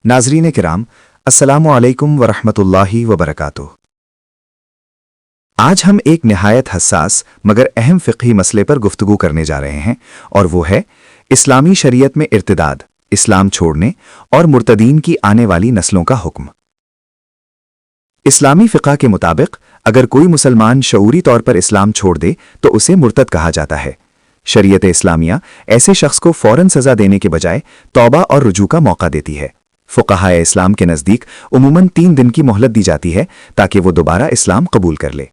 नाज़रीन किराम, अस्सलामु अलैकुम वरहमतुल्लाहि वबरकातुह। आज हम एक निहायत हसास मगर अहम फ़िक़ही मसले पर गुफ्तगू करने जा रहे हैं, और वो है इस्लामी शरीयत में इर्तिदाद, इस्लाम छोड़ने और मुर्तदीन की आने वाली नस्लों का हुक्म। इस्लामी फ़िक़ह के मुताबिक अगर कोई मुसलमान शऊरी तौर पर इस्लाम छोड़ दे तो उसे मुर्तद कहा जाता है। शरीयत इस्लामिया ऐसे शख्स को फ़ौरन सज़ा देने के बजाय तौबा और रुजू का मौका देती है। फ़ुक़हाए इस्लाम के नज़दीक उमूमन 3 दिन की मोहलत दी जाती है ताकि वो दोबारा इस्लाम कबूल कर ले।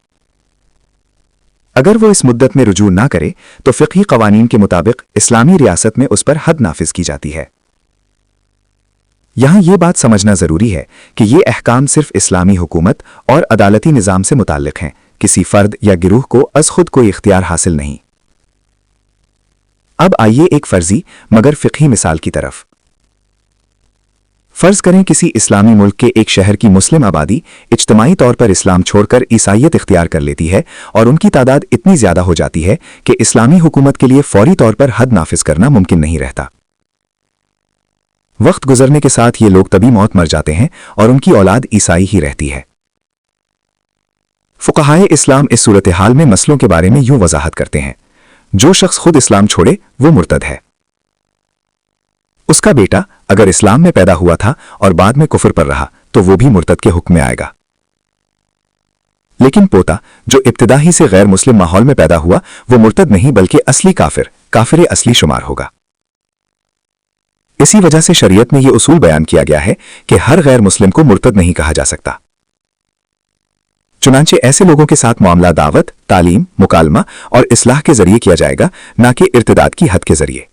अगर वो इस मुद्दत में रुजू ना करे तो फ़िक़ही क़वानीन के मुताबिक इस्लामी रियासत में उस पर हद नाफिज की जाती है। यहाँ ये बात समझना ज़रूरी है कि ये अहकाम सिर्फ इस्लामी हुकूमत और अदालती निज़ाम से मुताल्लिक़ हैं, किसी फ़र्द या गिरोह को अज़ खुद कोई इख्तियार हासिल नहीं। अब आइए एक फ़र्ज़ी मगर फ़िक़ही मिसाल की तरफ। फ़र्ज़ करें किसी इस्लामी मुल्क के एक शहर की मुस्लिम आबादी इज्तमाई तौर पर इस्लाम छोड़कर ईसाईयत इख्तियार कर लेती है और उनकी तादाद इतनी ज़्यादा हो जाती है कि इस्लामी हुकूमत के लिए फ़ौरी तौर पर हद नाफिज करना मुमकिन नहीं रहता। वक्त गुजरने के साथ ये लोग तभी मौत मर जाते हैं और उनकी औलाद ईसाई ही रहती है। फ़ुक़हाए इस्लाम इस सूरत हाल में मसलों के बारे में यूं वजाहत करते हैं: जो शख्स खुद इस्लाम छोड़े वो मुर्तद है। उसका बेटा अगर इस्लाम में पैदा हुआ था और बाद में कुफ्र पर रहा तो वो भी मुर्तद के हुक्म में आएगा। लेकिन पोता जो इब्तिदाई से गैर मुस्लिम माहौल में पैदा हुआ वो मुर्तद नहीं बल्कि असली काफिर असली शुमार होगा। इसी वजह से शरीयत में ये उसूल बयान किया गया है कि हर गैर मुस्लिम को मुर्तद नहीं कहा जा सकता। चुनांचे ऐसे लोगों के साथ मामला दावत, तालीम, मुकालमा और इस्लाह के जरिए किया जाएगा, ना कि इर्तिदाद की हद के जरिए।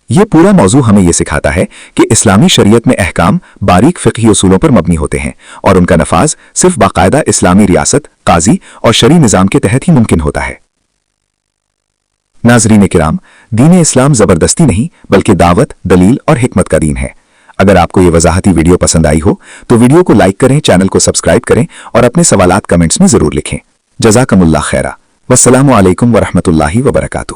ये पूरा मौजू हमें यह सिखाता है कि इस्लामी शरीयत में अहकाम बारीक फ़िक़ही उसूलों पर मबनी होते हैं और उनका नफाज सिर्फ बाकायदा इस्लामी रियासत, काजी और शरी निज़ाम के तहत ही मुमकिन होता है। नाज़रीन किराम, दीन इस्लाम ज़बरदस्ती नहीं बल्कि दावत, दलील और हिकमत का दीन है। अगर आपको ये वजाहती वीडियो पसंद आई हो तो वीडियो को लाइक करें, चैनल को सब्सक्राइब करें और अपने सवालात कमेंट्स में ज़रूर लिखें। जज़ाकमुल्लाह खैरा। वस्सलामु अलैकुम वरहमतुल्लाहि वबरकातुहू।